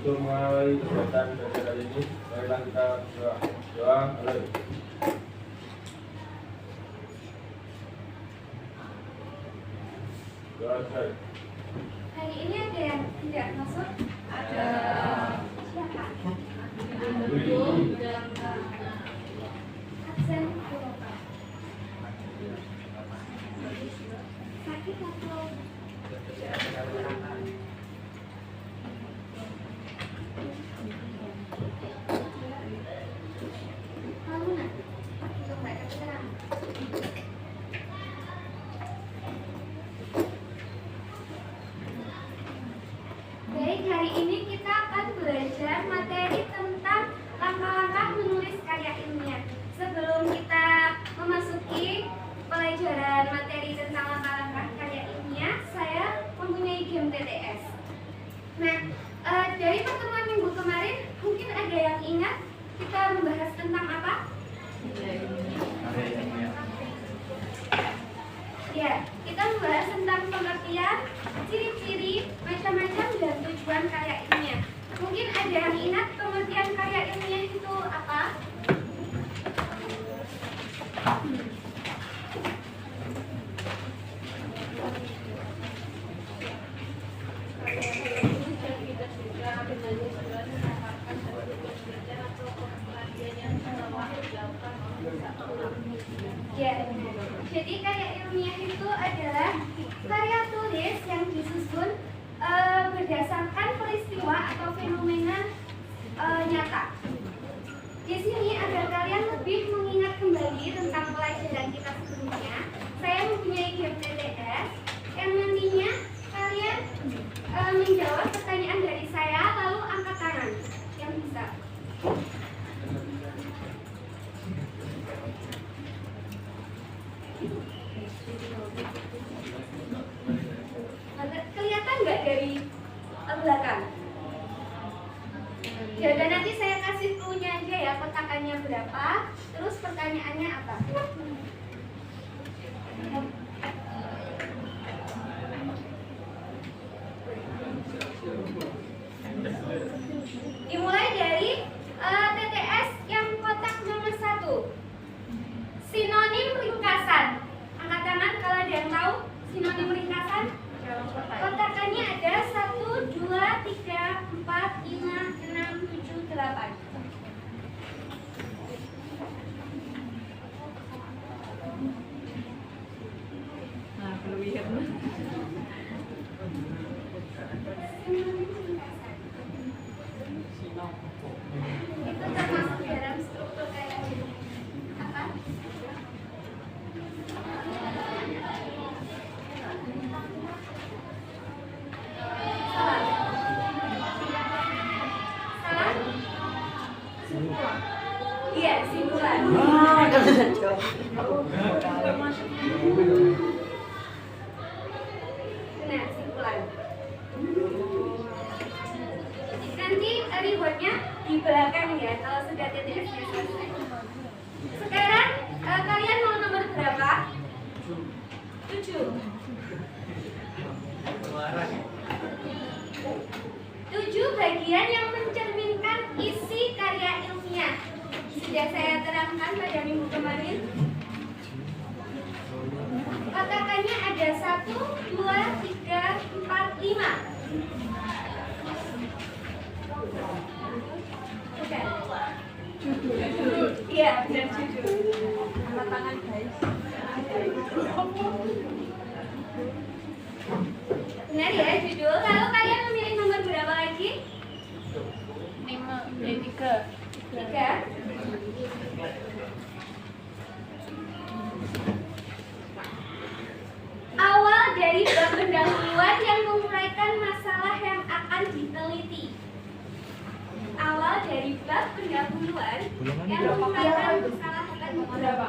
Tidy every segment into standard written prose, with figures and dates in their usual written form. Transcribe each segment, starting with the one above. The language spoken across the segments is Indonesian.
Untuk mengawali kegiatan belajar hari ini, marilah kita berdoa. Doa, mulai. Doa, mulai. Hari ini ada yang tidak masuk? Ada. Siapa? Absen. Sakit atau? Kamu nak? Untuk mereka sekarang. Baik, hari ini kita akan belajar materi tentang langkah-langkah menulis karya ilmiah. Sebelum kita memasuki pelajaran materi tentang langkah-langkah karya ilmiah, saya mempunyai game TTS. Nah, dari pertemuan minggu kemarin, mungkin ada yang ingat kita membahas tentang apa? Ya, kita membahas tentang pengertian, ciri-ciri, macam-macam, dan tujuan karya ilmiah. Mungkin ada yang ingat pengertian karya ilmiah itu apa? Ya, jadi karya ilmiah itu adalah karya tulis yang disusun berdasarkan peristiwa atau fenomena nyata. Di sini agar kalian lebih mengingat kembali tentang pelajaran kita sebelumnya, saya mempunyai game TTS yang nantinya kalian menjawab pertanyaan dari saya lalu angkat tangan yang bisa. Kelihatan nggak dari belakang? Ya udah, nanti saya kasih clue-nya aja ya, kotakannya berapa, terus pertanyaannya apa. Dimulai dari TTS yang kotak nomor 1. Sinonim ringkasan. Angkat tangan kalau ada yang tahu sinonim ringkasan. Kotakannya ada 1, 2, 3, 4, 5, 6, 7, 8. Nah, belum lihat. Itu termasuk dalam struktur kayak gini. Apa? Salah? Iya, simpulan. Benar, simpulan. Nanti rewardnya di belakang ya kalau sudah TTS-nya selesai. Sekarang kalian mau nomor berapa? 7. 7 bagian yang mencerminkan isi karya ilmiah. Sudah saya terangkan pada minggu kemarin. Kotakannya ada 1, 2, 3, 4, 5. Oke. Iya, benar, 7. Angkat tangan, guys. Benar ya, judul. Lalu kalian memilih nomor berapa lagi? 3. 3. Awal dari bab pendahuluan yang menguraikan masalah yang akan diteliti. Awal dari bab pendahuluan yang menguraikan masalah akan berapa?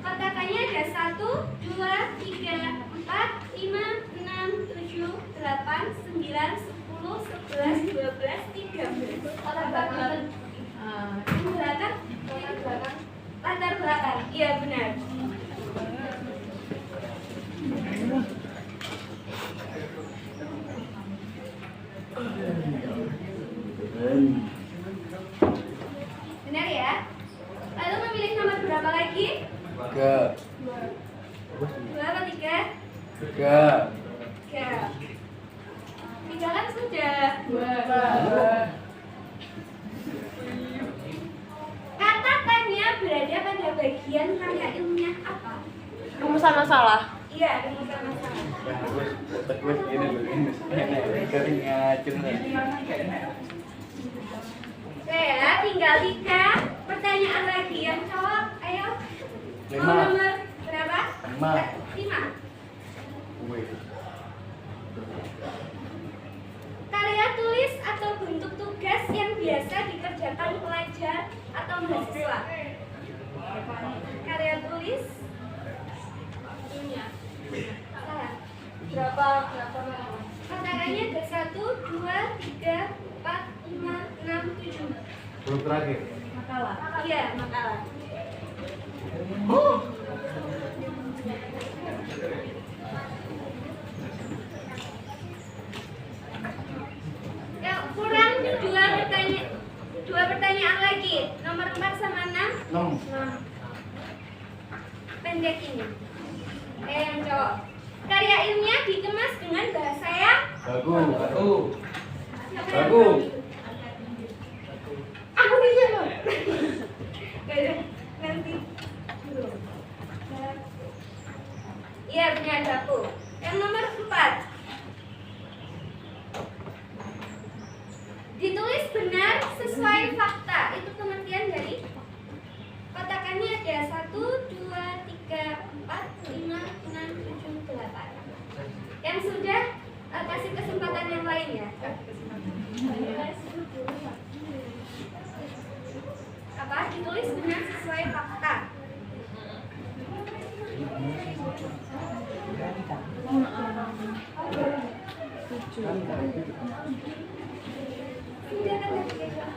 Kotakannya ada 1, 2, 3, 4, 5, 6, 7, 8, 9, 10, 11, 12, 13. Latar belakang. Latar belakang. Iya benar. Tiga. Tiga kan sudah. Kata tanya berada pada bagian karya ilmiah apa? Rumusan masalah. Iya, rumusan masalah. Terus ini begini. Kering ngacung nih. Oke ya, tinggal 3 pertanyaan lagi yang jawab. Ayo. Lima. Nomor berapa? 5. 5. Wih. Karya tulis atau bentuk tugas yang biasa dikerjakan pelajar atau mahasiswa. Karya tulis. Salah. Berapa? Katakannya ada 1, 2, 3, 4, 5, 6, 7. Belum terakhir. Makalah. Iya, makalah. Ya, kurang 2 pertanyaan lagi. Nomor 4 sama 6. 6. Pendek ini. Yang cowok. Karya ilmiah dikemas dengan bahasa yang Bagus. siapa yang Bagus. tahu? Aku bisa loh. Beda. Nanti. Iya, punya aku. Yang nomor 4. Ditulis benar sesuai fakta. Itu pengertian dari kotakannya ada 1, 2, 3, 4, 5, 6, 7, 8. Yang sudah kasih kesempatan yang lain ya. Apa? Ditulis benar sesuai fakta. Sudah kan tadi ya?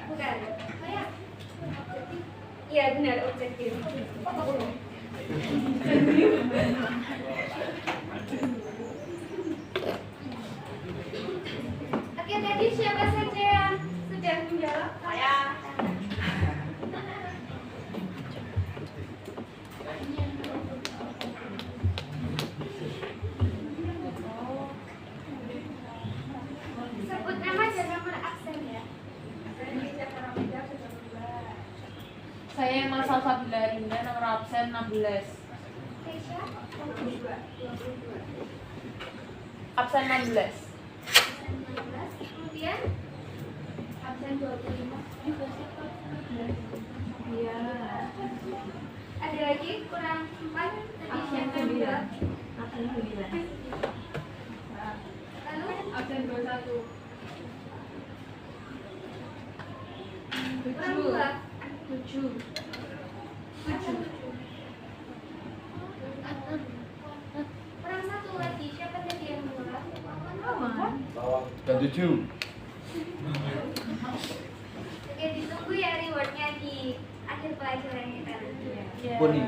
Bukan. Iya benar objektif. Oke, tadi siapa saja yang sudah menjawab? Saya. Sebut nama dan nomor absen ya. Saya Masal Sabila Rinda, nomor absen 16. Keisha 22. Absen 16. 16. Kemudian absen 25. Iya. Ada lagi kurang 4. Tadi siapa yang menjawab? Absen 9. Lalu Absen 21. kurang 2. 7. Kurang 1 lagi. Siapa tadi yang menjawab? Dan 7. Oke, ditunggu ya rewardnya di akhir pelajaran kita nanti. Boni.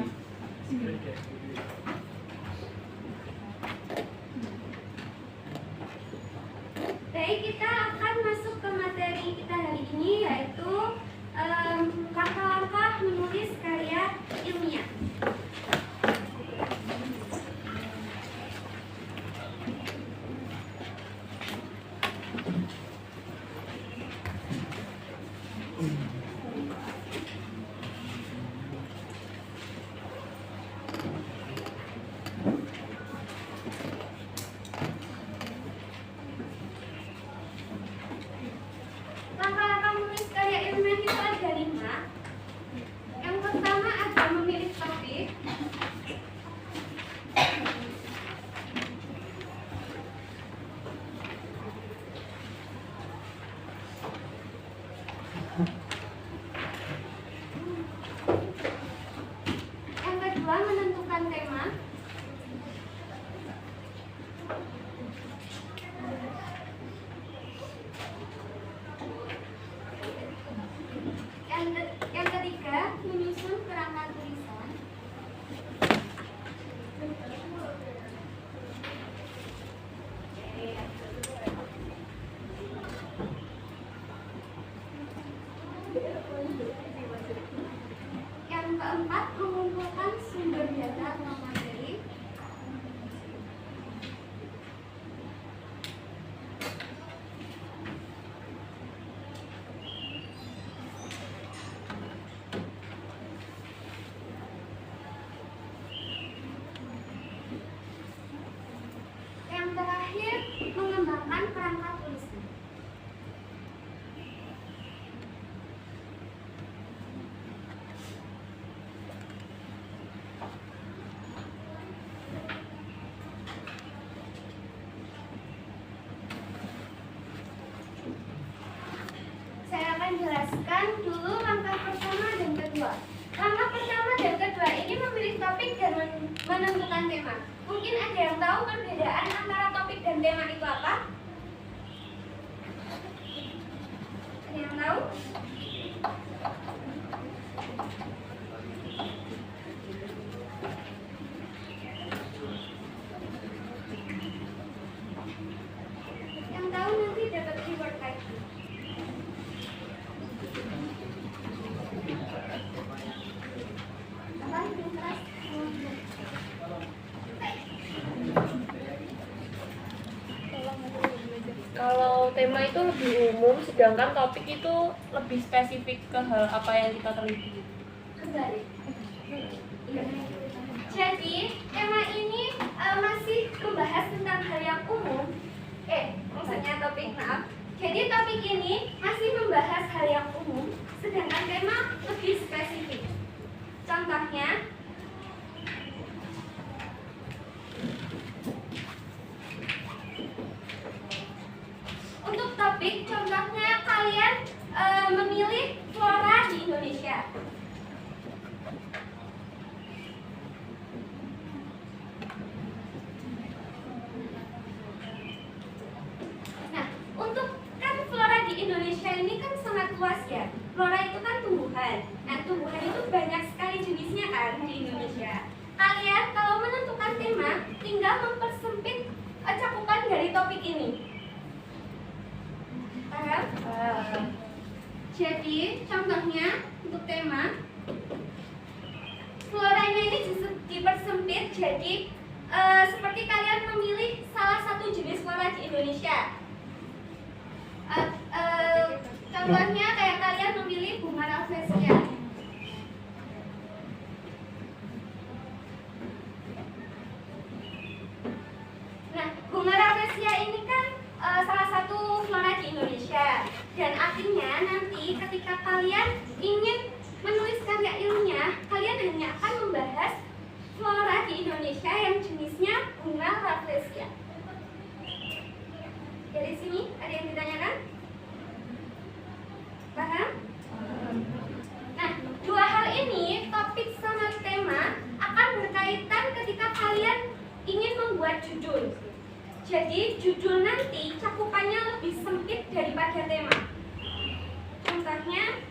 Baik, kita akan masuk ke materi kita hari ini, yaitu langkah-langkah menulis karya ilmiah. Langkah-langkah menulis karya ilmiah itu ada 5. Yang pertama ada memilih topik. Yang kedua menentukan tema. Yang ketiga menyusun kerangka tulisan. Yang keempat mengumpulkan sumber langkah tulisnya. Saya akan jelaskan dulu langkah pertama dan kedua. Langkah pertama dan kedua ini memilih topik dan menentukan tema. Mungkin ada yang tahu perbedaan antara topik dan tema itu apa? Ada yang tahu? Yang tahu nanti dapat reward lagi. Apa yang keras? Kalau tema itu lebih umum, sedangkan topik itu lebih spesifik ke hal apa yang kita teliti. Kembali. Jadi tema ini masih membahas tentang hal yang umum. Maksudnya topik, maaf. Jadi topik ini masih membahas hal yang umum, sedangkan tema lebih spesifik. Contohnya, untuk topik, contohnya kalian memilih flora di Indonesia. Nah, untuk kan flora di Indonesia ini kan sangat luas ya. Flora itu kan tumbuhan. Nah, tumbuhan itu banyak sekali jenisnya kan di Indonesia. Kalian kalau menentukan tema, tinggal mempersempit cakupan dari topik ini. Paham? Jadi, contohnya untuk tema, floranya ini dipersempit jadi seperti kalian memilih salah satu jenis flora di Indonesia. Contohnya kayak kalian memilih bunga rafflesia. Nah, bunga rafflesia ini kan salah satu flora di Indonesia. Dan artinya nanti ketika kalian ingin menulis karya ilmiah, kalian hanya akan membahas flora di Indonesia yang jenisnya bunga rafflesia. Dari sini ada yang ditanyakan? Paham? Nah, dua hal ini, topik sama tema, akan berkaitan ketika kalian ingin membuat judul. Jadi judul nanti cakupannya lebih sempit daripada tema. Contohnya,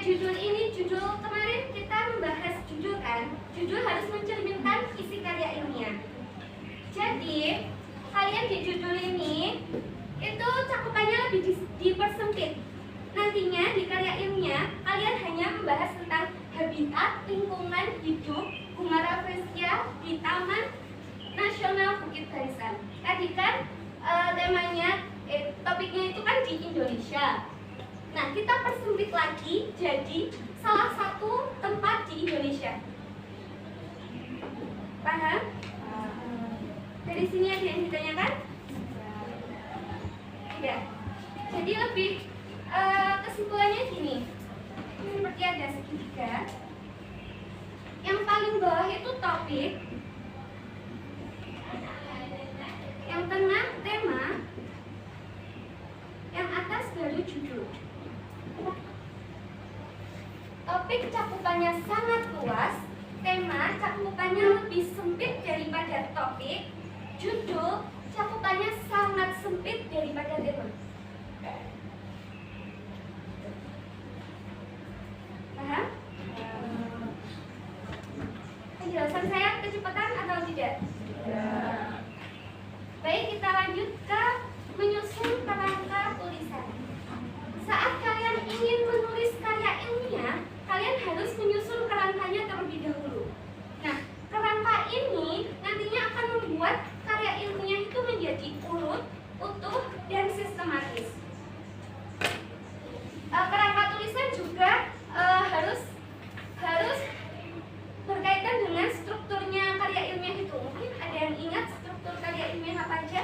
judul ini, judul kemarin kita membahas judul kan. Judul harus mencerminkan isi karya ilmiah. Jadi kalian di judul ini itu cakupannya lebih dipersempit. Nantinya di karya ilmiah kalian hanya membahas tentang habitat, lingkungan hidup, bunga rafflesia di Taman Nasional Bukit Barisan. Tadi kan temanya, topiknya itu kan di Indonesia. Nah, kita persempit lagi jadi salah satu tempat di Indonesia. Paham? Dari sini ada yang ditanyakan? Tidak. Jadi lebih kesimpulannya gini. Seperti ada segitiga. Yang paling bawah itu topik. Yang tengah tema. Yang atas baru judul. Topik cakupannya sangat luas, tema cakupannya lebih sempit daripada topik, judul cakupannya sangat sempit daripada tema. membuat karya ilmiah itu menjadi urut, utuh, dan sistematis. Kerangka tulisan juga harus berkaitan dengan strukturnya karya ilmiah itu. Mungkin ada yang ingat struktur karya ilmiah apa aja?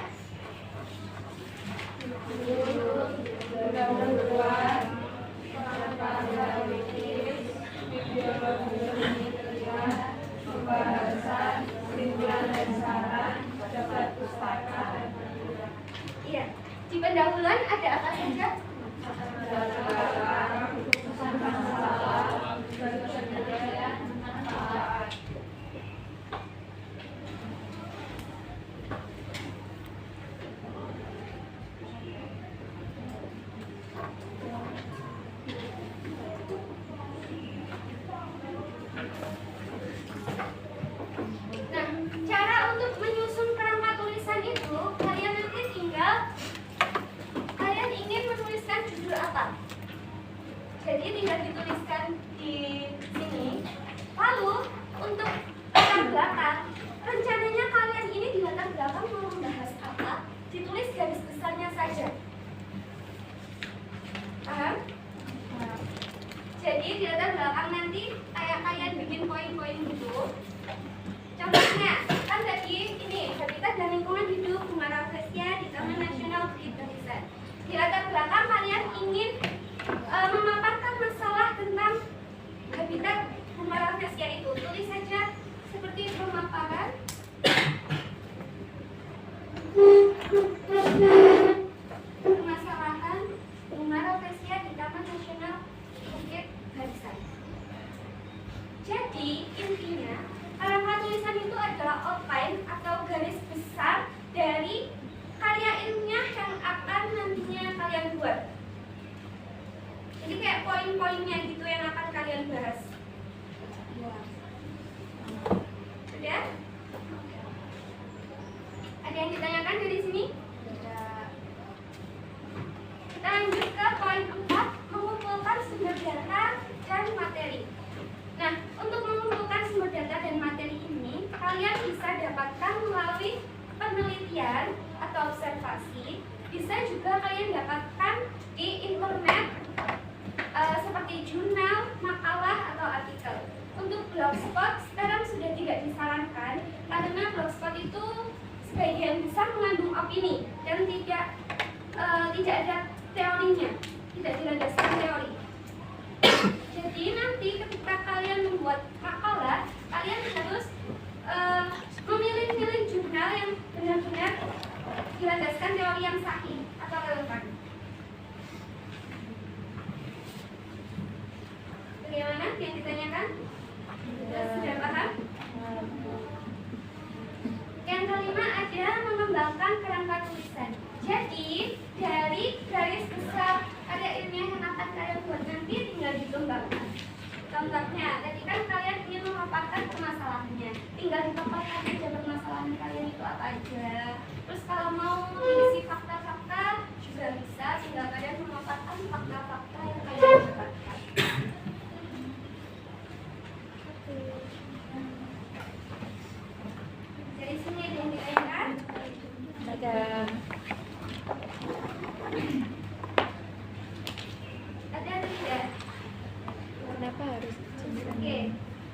Iya, di pendahuluan ada apa saja? Nah, cara untuk menyusun kerangka tulisan itu, kalian nanti tinggal kalian ingin menuliskan judul apa. Jadi tinggal dituliskan di sini. Lalu untuk latar belakang, rencananya kalian ini di latar belakang mau membahas apa, ditulis garis besarnya saja. Paham? Jadi di latar belakang nanti kayak kalian bikin poin-poin gitu. Contohnya, kan tadi ini Habitat dan Lingkungan Hidup Bunga Rafflesia di Taman Nasional Bukit Barisan. Di latar belakang kalian ingin memaparkan masalah tentang habitat Bunga Rafflesia itu. Tulis saja seperti pemaparan. Permasalahan Bunga Rafflesia di Taman Nasional Bukit Barisan. Jadi intinya kerangka tulisan itu adalah outline atau garis besar dari karya ilmiah yang akan nantinya kalian buat. Jadi kayak poin-poinnya gitu yang akan kalian bahas. Sudah? Ada yang ditanyakan dari sini? Kita lanjut ke poin 4, mengumpulkan sumber data dan materi. Nah, untuk mengumpulkan sumber data dan materi ini, kalian bisa dapatkan melalui penelitian atau observasi. Bisa juga kalian dapatkan di internet seperti jurnal, makalah, atau artikel. Untuk blogspot sekarang sudah tidak disarankan karena blogspot itu sebagian besar mengandung opini dan tidak ada teorinya, tidak dilandaskan teori. Jadi nanti ketika kalian membuat makalah, kalian harus memilih jurnal yang benar-benar dilandaskan teori yang sahih atau relevan. Bagaimana yang ditanyakan? Sudah paham? Yang kelima ada mengembangkan kerangka tulisan. Jadi dari garis besar karya ilmiah yang akan kalian buat nanti tinggal dikembangkan. Contohnya, tadi kan kalian ingin memaparkan permasalahannya, tinggal dipaparkan aja permasalahan kalian itu apa aja. Terus kalau mau mengisi fakta-fakta juga bisa, tinggal kalian memaparkan fakta-fakta yang kalian dapatkan. Dari sini ada yang ditanyakan? Ada. Ada atau tidak? Kenapa harus? Oke,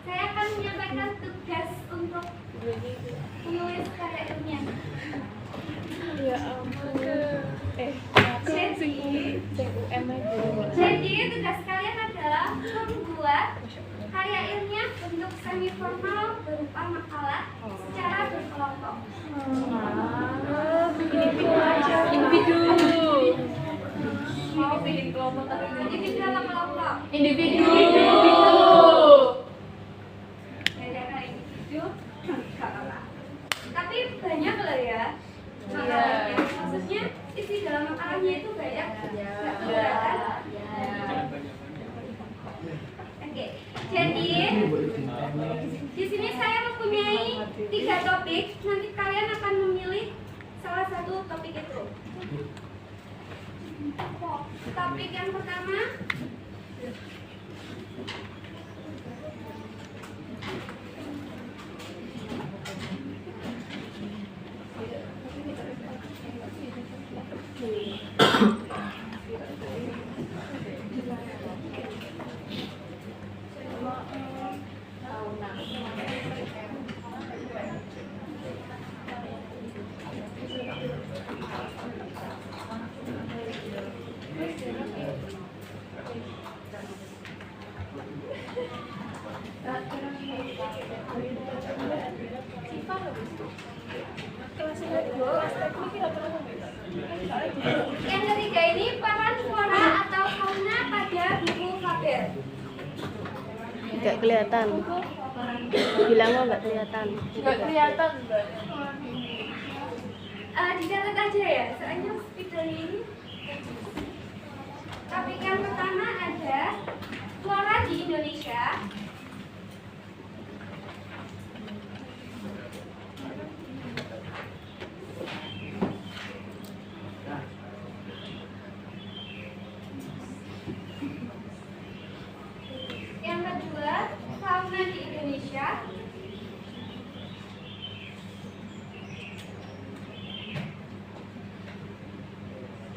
saya akan menyampaikan tugas untuk menulis karya ilmiah. Ya ampun. Jadi tugas kalian adalah membuat karya ilmiah bentuk semi formal berupa makalah secara berkelompok. Individu atau kelompok? Individu. Beda kali individu, nggak apa-apa. Tapi banyak loh ya makalahnya. Maksudnya isi dalam makalahnya itu banyak. Nggak keberatan? Oke, jadi di sini saya mempunyai 3 topik. Nanti kalian akan memilih salah satu topik itu. Topik yang pertama Yang ketiga ini peran flora atau fauna pada buku fabel. Nggak kelihatan. Bilang kok nggak kelihatan. Nggak kelihatan Mbak. Dicatat aja ya, soalnya video ini. Topik yang pertama ada flora di Indonesia. Yang kedua, fauna di Indonesia.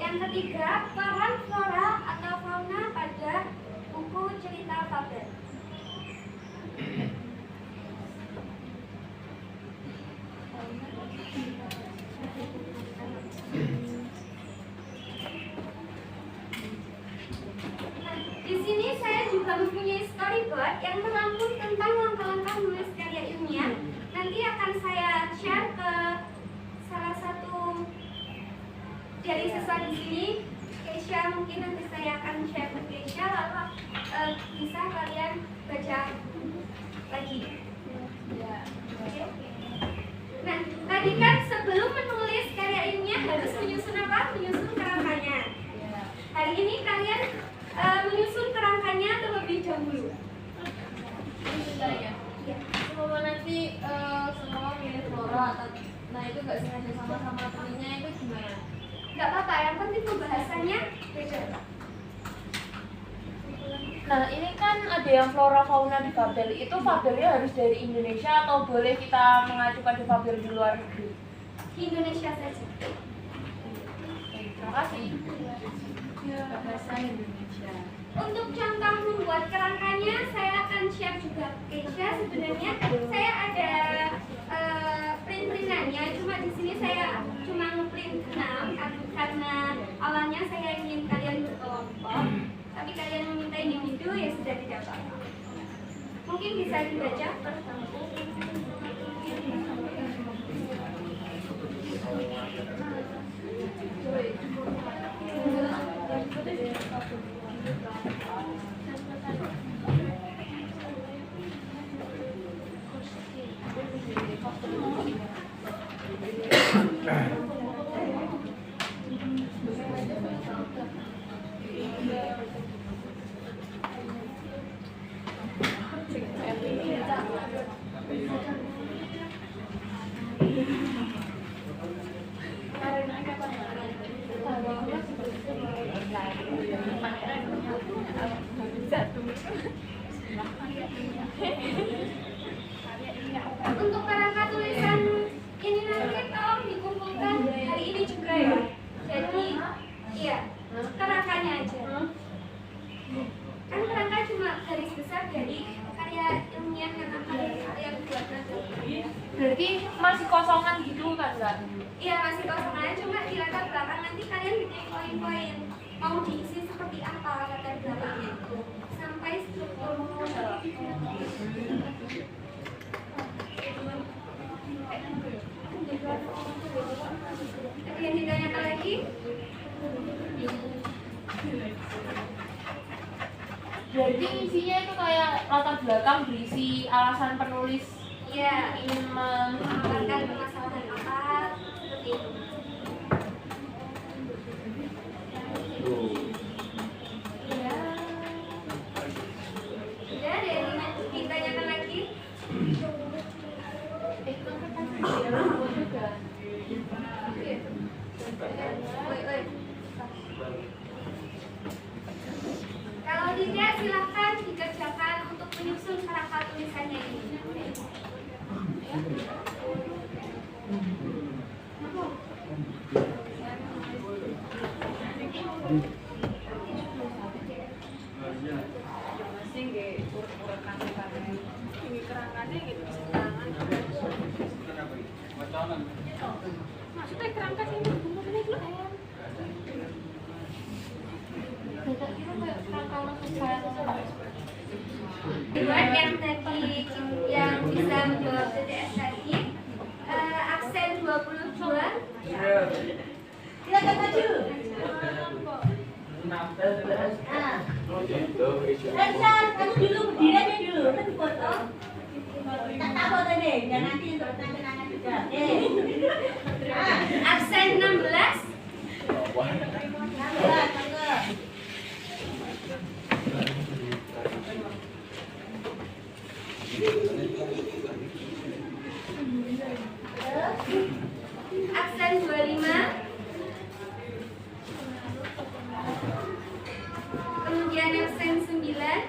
Yang ketiga, peran flora atau fauna pada buku cerita fabel. Nah, di sini saya juga mempunyai storyboard yang merangkum tentang langkah-langkah menulis karya ilmiah. Nanti akan saya share ke salah satu dari siswa di sini, Keisha. Mungkin nanti saya akan share ke Keisha, lalu bisa kalian baca lagi. Oke. Nah, tadi kan sebelum menulis karya ilmiah harus menyusun apa? Menyusun kerangkanya. Hari ini kalian menyusun kerangkanya terlebih dahulu. Ya. Semua nanti semua milih flora atau nah itu nggak sengaja sama-sama pilihnya itu gimana? Nggak apa-apa, yang penting pembahasannya beda. Nah ini kan ada yang flora fauna di fabel, itu fabelnya harus dari Indonesia atau boleh kita mengacu pada fabel di luar negeri? Di Indonesia saja. Terima kasih. Bahasa Indonesia. Untuk contoh membuat kerangkanya, saya akan share juga ke Keisha. Sebenarnya saya ada print-printannya, cuma di sini saya cuma ngeprint 6 karena awalnya saya ingin kalian berkelompok, tapi kalian meminta individu, ya sudah tidak apa-apa. Mungkin bisa dibaca pertama. Untuk kerangka tulisan ini nanti tolong dikumpulkan hari ini juga ya. Jadi iya, kerangkanya aja. Kan kerangka cuma garis besar dari karya ilmiah yang akan kalian buat nanti. Berarti masih kosongan gitu kan Kak? Iya, masih kosong aja, cuma di latar belakang nanti kalian bikin poin-poin mau diisi seperti apa latar belakangnya sampai struktur model. Ada yang ditanyakan lagi? Berarti isinya itu kayak latar belakang berisi alasan penulis Iya, ingin menggambarkan permasalahan apa seperti itu. Ya. Sudah ada yang ditanyakan lagi? Kalau tidak, silakan dikerjakan untuk menyusun kerangka tulisannya ini. Maksudnya kerangka sih ini dulu Buat yang tadi yang bisa menjawab TTS tadi, aksen 22. Silakan maju. Rencan, kamu dulu berdiri aja dulu, kan foto. Tak foto deh, jangan nanti untuk kenangan juga. Aksen 16. 16. Aksen 25. Kemudian aksen 9.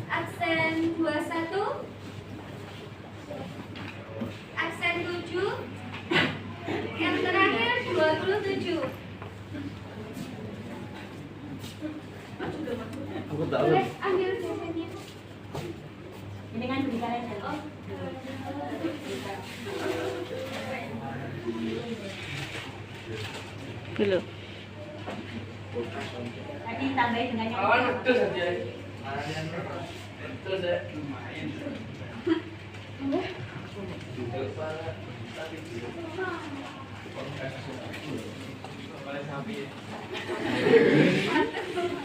Aksen 21. Aksen 7. Yang terakhir 27. Boleh ambil jawabannya. Ini kan berikan aja. Oh. Dulu. Tadi tambahin dengan yang Itu saja. Itu saja.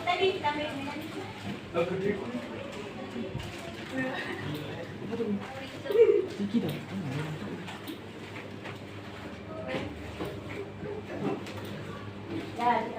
tadi tambahin dengan Tangan.